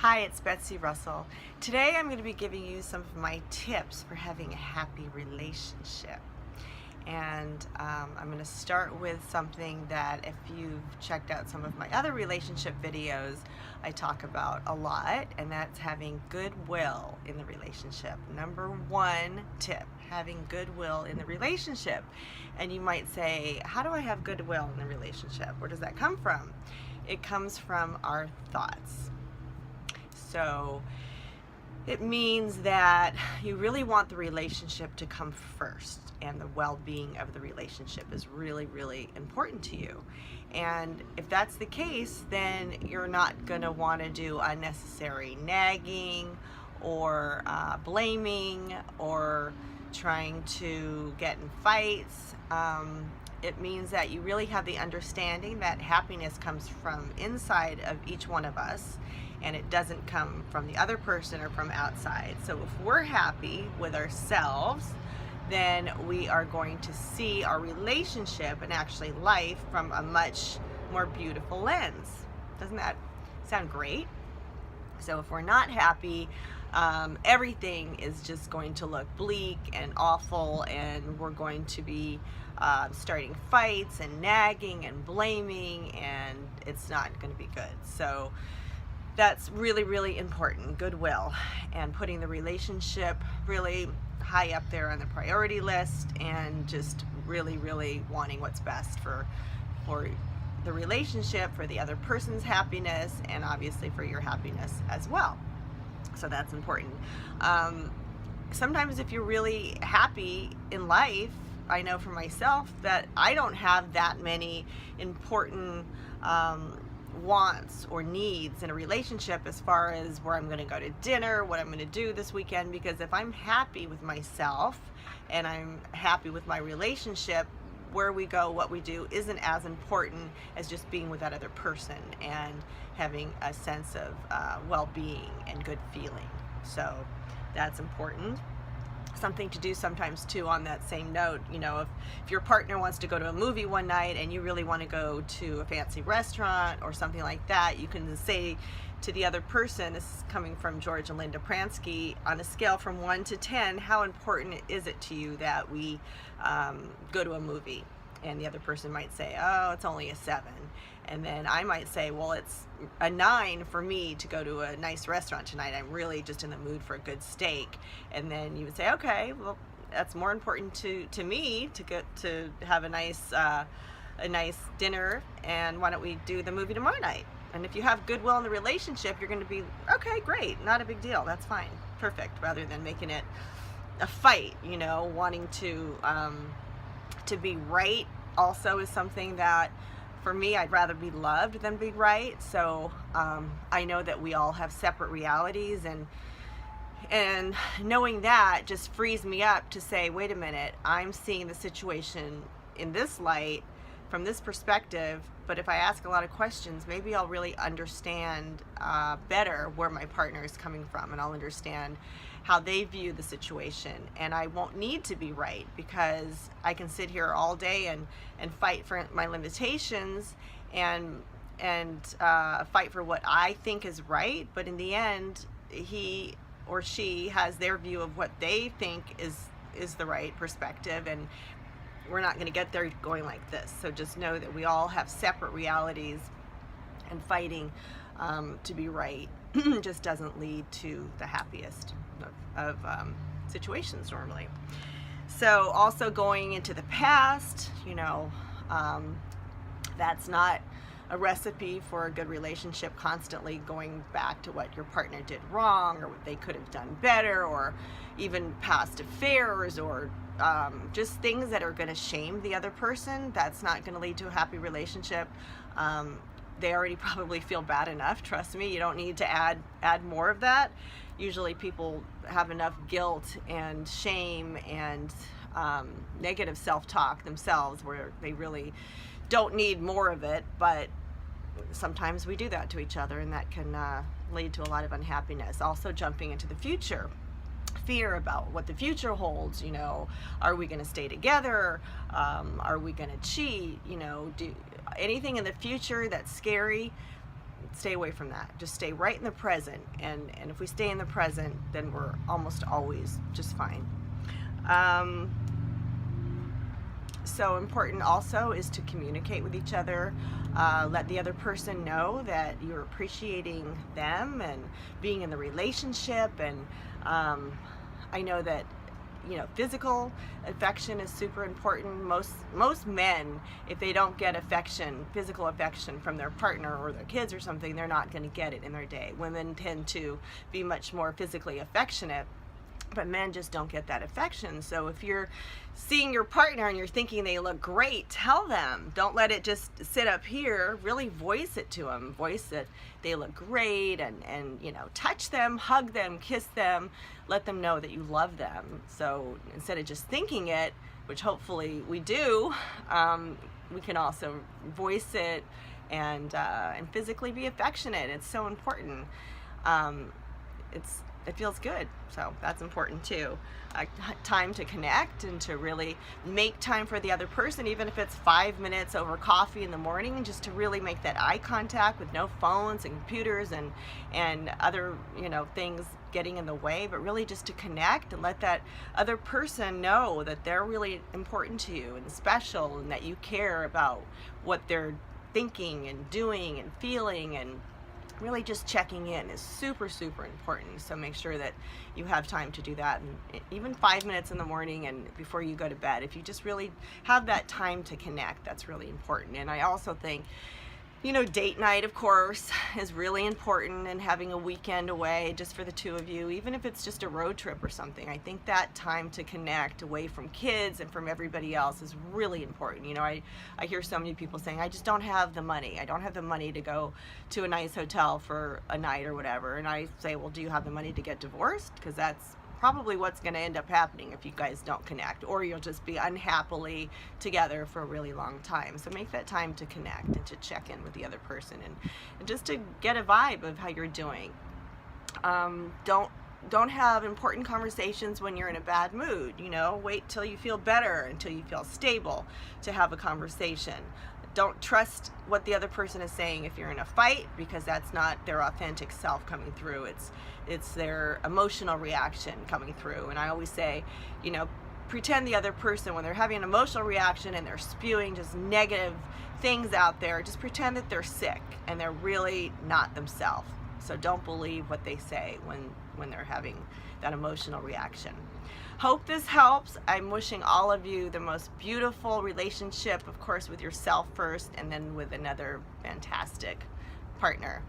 Hi, it's Betsy Russell. Today I'm going to be giving you some of my tips for having a happy relationship. And I'm going to start with something that if you've checked out some of my other relationship videos, I talk about a lot, and that's having goodwill in the relationship. Number one tip, having goodwill in the relationship. And you might say, how do I have goodwill in the relationship? Where does that come from? It comes from our thoughts. So it means that you really want the relationship to come first, and the well-being of the relationship is really, really important to you. And if that's the case, then you're not going to want to do unnecessary nagging or blaming or trying to get in fights. It means that you really have the understanding that happiness comes from inside of each one of us, and it doesn't come from the other person or from outside. So if we're happy with ourselves, then we are going to see our relationship and actually life from a much more beautiful lens. Doesn't that sound great? So if we're not happy, everything is just going to look bleak and awful, and we're going to be starting fights and nagging and blaming, and it's not going to be good. So that's really, really important, goodwill, and putting the relationship really high up there on the priority list, and just really, really wanting what's best for the relationship, for the other person's happiness, and obviously for your happiness as well. So that's important. Sometimes if you're really happy in life, I know for myself that I don't have that many important wants or needs in a relationship as far as where I'm going to go to dinner, what I'm going to do this weekend, because if I'm happy with myself and I'm happy with my relationship, where we go, what we do isn't as important as just being with that other person and having a sense of well-being and good feeling. So that's important. Something to do sometimes too on that same note, you know, if your partner wants to go to a movie one night and you really want to go to a fancy restaurant or something like that, you can say to the other person, this is coming from George and Linda Pransky, on a scale from 1 to 10, how important is it to you that we go to a movie? And the other person might say, oh, it's only a 7. And then I might say, well, it's a 9 for me to go to a nice restaurant tonight. I'm really just in the mood for a good steak. And then you would say, okay, well, that's more important to me to get to have a nice dinner, and why don't we do the movie tomorrow night? And if you have goodwill in the relationship, you're going to be, okay, great, not a big deal, that's fine, perfect, rather than making it a fight, you know, wanting to be right also is something that, for me, I'd rather be loved than be right. So I know that we all have separate realities, and knowing that just frees me up to say, wait a minute, I'm seeing the situation in this light, from this perspective, but if I ask a lot of questions, maybe I'll really understand better where my partner is coming from, and I'll understand how they view the situation, and I won't need to be right, because I can sit here all day and fight for my limitations and fight for what I think is right, but in the end, he or she has their view of what they think is the right perspective, and we're not going to get there going like this. So just know that we all have separate realities, and fighting to be right just doesn't lead to the happiest of situations normally. So also going into the past, you know, that's not a recipe for a good relationship, constantly going back to what your partner did wrong or what they could have done better, or even past affairs, or just things that are going to shame the other person. That's not going to lead to a happy relationship. They already probably feel bad enough, trust me. You don't need to add more of that. Usually people have enough guilt and shame and negative self-talk themselves, where they really don't need more of it, but sometimes we do that to each other, and that can lead to a lot of unhappiness. Also jumping into the future, fear about what the future holds. You know, are we going to stay together? Are we going to cheat? You know, do anything in the future that's scary, stay away from that. Just stay right in the present, and if we stay in the present, then we're almost always just fine. So important also is to communicate with each other. Let the other person know that you're appreciating them and being in the relationship. And I know that, you know, physical affection is super important. Most men, if they don't get affection, physical affection from their partner or their kids or something, they're not going to get it in their day. Women tend to be much more physically affectionate, but men just don't get that affection. So if you're seeing your partner and you're thinking they look great, tell them. Don't let it just sit up here. Really voice it to them. Voice that they look great, and you know, touch them, hug them, kiss them, let them know that you love them. So instead of just thinking it, which hopefully we do, we can also voice it and physically be affectionate. It's so important. It feels good, so that's important too. Time to connect and to really make time for the other person, even if it's 5 minutes over coffee in the morning, and just to really make that eye contact with no phones and computers and other, you know, things getting in the way, but really just to connect and let that other person know that they're really important to you and special, and that you care about what they're thinking and doing and feeling. And really just checking in is super, super important. So make sure that you have time to do that, and even 5 minutes in the morning and before you go to bed. If you just really have that time to connect, that's really important. And I also think, you know, date night, of course, is really important, and having a weekend away just for the two of you, even if it's just a road trip or something. I think that time to connect away from kids and from everybody else is really important. You know, I hear so many people saying, I just don't have the money. I don't have the money to go to a nice hotel for a night or whatever. And I say, well, do you have the money to get divorced? Because that's probably what's going to end up happening if you guys don't connect, or you'll just be unhappily together for a really long time. So make that time to connect and to check in with the other person, and just to get a vibe of how you're doing. Don't have important conversations when you're in a bad mood. You know, wait till you feel better, until you feel stable to have a conversation. Don't trust what the other person is saying if you're in a fight, because that's not their authentic self coming through. It's their emotional reaction coming through. And I always say, you know, pretend the other person, when they're having an emotional reaction and they're spewing just negative things out there, just pretend that they're sick and they're really not themselves. So don't believe what they say when they're having that emotional reaction. Hope this helps. I'm wishing all of you the most beautiful relationship, of course, with yourself first, and then with another fantastic partner.